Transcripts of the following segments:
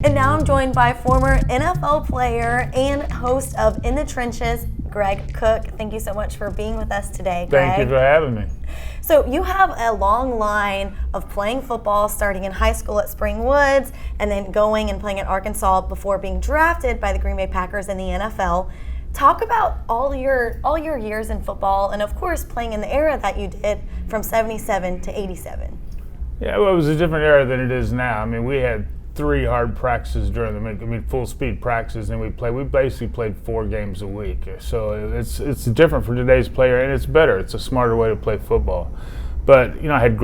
And now I'm joined by former NFL player and host of In the Trenches, Greg Koch. Thank you so much for being with us today, Greg. Thank you for having me. So you have a long line of playing football, starting in high school at Spring Woods, and then going and playing at Arkansas before being drafted by the Green Bay Packers in the NFL. Talk about all your years in football, and of course playing in the era that you did from '77 to '87. Yeah, well, it was a different era than it is now. I mean, we had 3 hard practices during the full speed practices, and we basically played 4 games a week. So it's different for today's player, and it's better. It's a smarter way to play football. But I had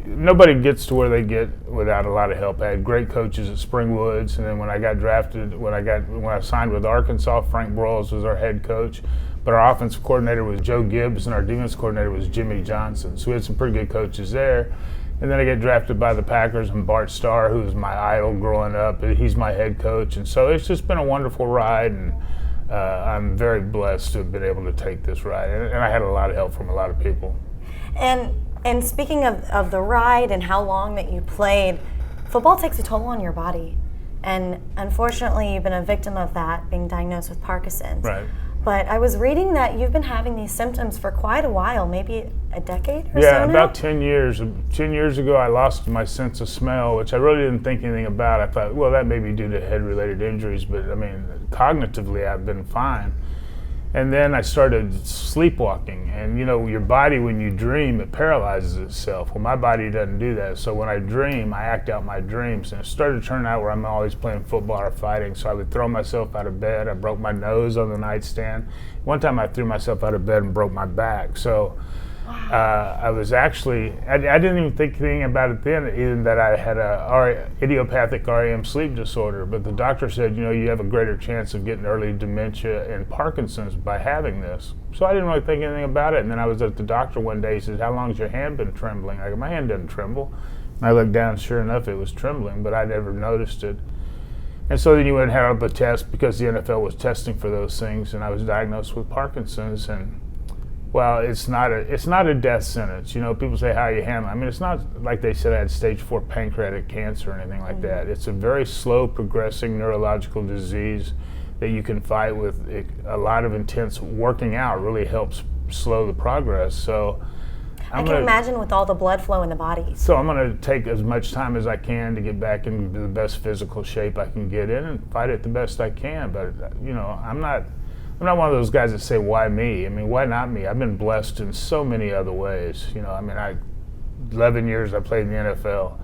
nobody gets to where they get without a lot of help. I had great coaches at Spring Woods, and then when I got drafted, when I signed with Arkansas, Frank Broyles was our head coach. But our offensive coordinator was Joe Gibbs, and our defense coordinator was Jimmy Johnson. So we had some pretty good coaches there. And then I get drafted by the Packers, and Bart Starr, who was my idol growing up, he's my head coach. And so it's just been a wonderful ride, and I'm very blessed to have been able to take this ride. And I had a lot of help from a lot of people. And speaking of the ride and how long that you played, football takes a toll on your body. And unfortunately, you've been a victim of that, being diagnosed with Parkinsons. Right. But I was reading that you've been having these symptoms for quite a while, maybe a decade or so Yeah, now? about 10 years. 10 years ago, I lost my sense of smell, which I really didn't think anything about. I thought, well, that may be due to head-related injuries, but I mean, cognitively, I've been fine. And then I started sleepwalking, and your body, when you dream, it paralyzes itself. Well, my body doesn't do that, so when I dream, I act out my dreams, and it started to turn out where I'm always playing football or fighting, so I would throw myself out of bed. I broke my nose on the nightstand. One time I threw myself out of bed and broke my back, so I was actually, I didn't even think anything about it then, even that I had a idiopathic REM sleep disorder, but the doctor said, you have a greater chance of getting early dementia and Parkinson's by having this. So I didn't really think anything about it, and then I was at the doctor one day. He said, how long has your hand been trembling? I go, my hand doesn't tremble. And I looked down, sure enough, it was trembling, but I never noticed it. And so then you went and had the test because the NFL was testing for those things, and I was diagnosed with Parkinson's. And well, it's not a death sentence. People say, how you handle it. I mean, it's not like they said I had stage 4 pancreatic cancer or anything like that. It's a very slow progressing neurological disease that you can fight with. A lot of intense working out really helps slow the progress. So I can imagine with all the blood flow in the body. So I'm going to take as much time as I can to get back into the best physical shape I can get in and fight it the best I can. But, I'm not one of those guys that say, why me? I mean, why not me? I've been blessed in so many other ways. 11 years I played in the NFL.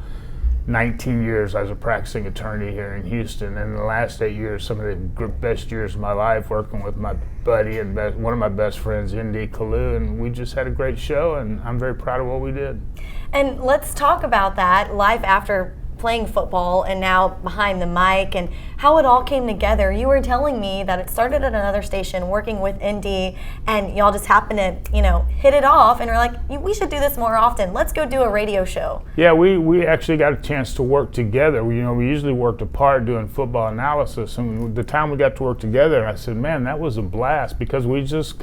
19 years I was a practicing attorney here in Houston. And in the last 8 years, some of the best years of my life working with my buddy and one of my best friends, Indy Kalu. And we just had a great show, and I'm very proud of what we did. And let's talk about that, life after playing football and now behind the mic, and how it all came together. You were telling me that it started at another station working with Indy, and y'all just happened to hit it off, and we're like, we should do this more often. Let's go do a radio show. Yeah, we actually got a chance to work together. We usually worked apart doing football analysis, and the time we got to work together, I said, man, that was a blast, because we just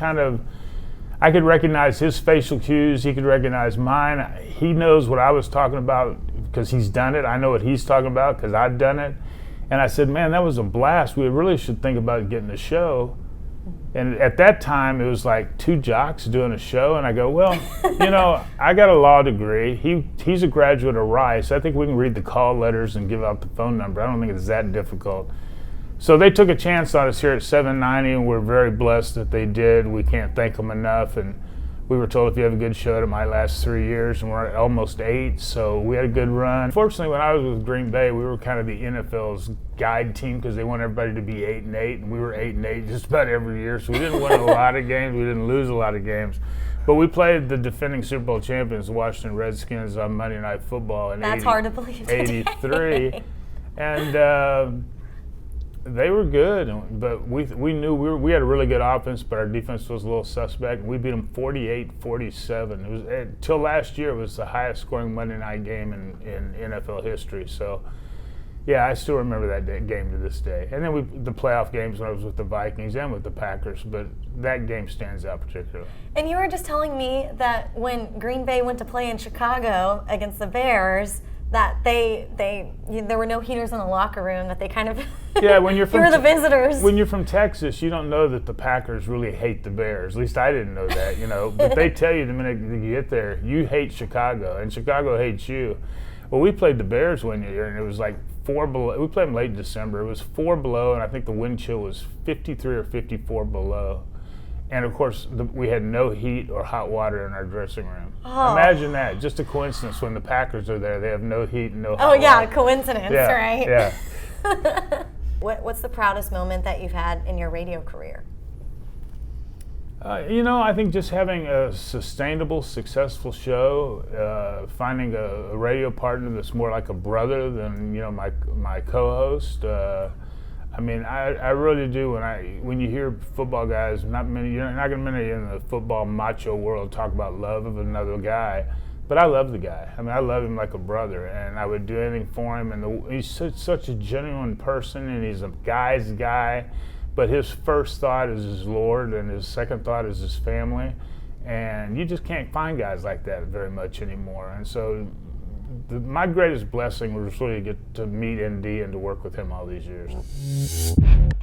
I could recognize his facial cues, he could recognize mine. He knows what I was talking about because he's done it. I know what he's talking about because I've done it. And I said, man, that was a blast. We really should think about getting a show. And at that time, it was like 2 jocks doing a show. And I go, well, I got a law degree. He's a graduate of Rice. I think we can read the call letters and give out the phone number. I don't think it's that difficult. So they took a chance on us here at 790, and we're very blessed that they did. We can't thank them enough. And we were told if you have a good show, it might last 3 years, and we're at almost 8, so we had a good run. Fortunately, when I was with Green Bay, we were kind of the NFL's guide team because they want everybody to be 8-8, and we were 8-8 just about every year, so we didn't win a lot of games, we didn't lose a lot of games. But we played the defending Super Bowl champions, the Washington Redskins, on Monday Night Football in That's hard to believe today. 83, and they were good, but we knew we had a really good offense, but our defense was a little suspect, and we beat them 48-47. It was till last year, it was the highest scoring Monday night game in NFL history. So, yeah, I still remember that game to this day. And then the playoff games when I was with the Vikings and with the Packers, but that game stands out particularly. And you were just telling me that when Green Bay went to play in Chicago against the Bears, that there were no heaters in the locker room, that they kind of Yeah, when you're you from were the visitors. When you're from Texas, you don't know that the Packers really hate the Bears. At least I didn't know that, you know. But they tell you the minute you get there, you hate Chicago, and Chicago hates you. Well, we played the Bears one year, and it was like 4 below. We played them late December. It was 4 below, and I think the wind chill was 53 or 54 below. And of course, we had no heat or hot water in our dressing room. Oh. Imagine that. Just a coincidence. When the Packers are there, they have no heat and no hot Oh water. yeah, coincidence, Yeah, right? yeah. What's the proudest moment that you've had in your radio career? You know, I think just having a sustainable, successful show, finding a radio partner that's more like a brother than, you know, my co-host. I mean, I really do. When you hear football guys, you're not going to many in the football macho world talk about love of another guy, but I love the guy. I mean, I love him like a brother, and I would do anything for him. And he's such a genuine person, and he's a guy's guy. But his first thought is his Lord, and his second thought is his family. And you just can't find guys like that very much anymore. And so my greatest blessing was really to get to meet ND and to work with him all these years.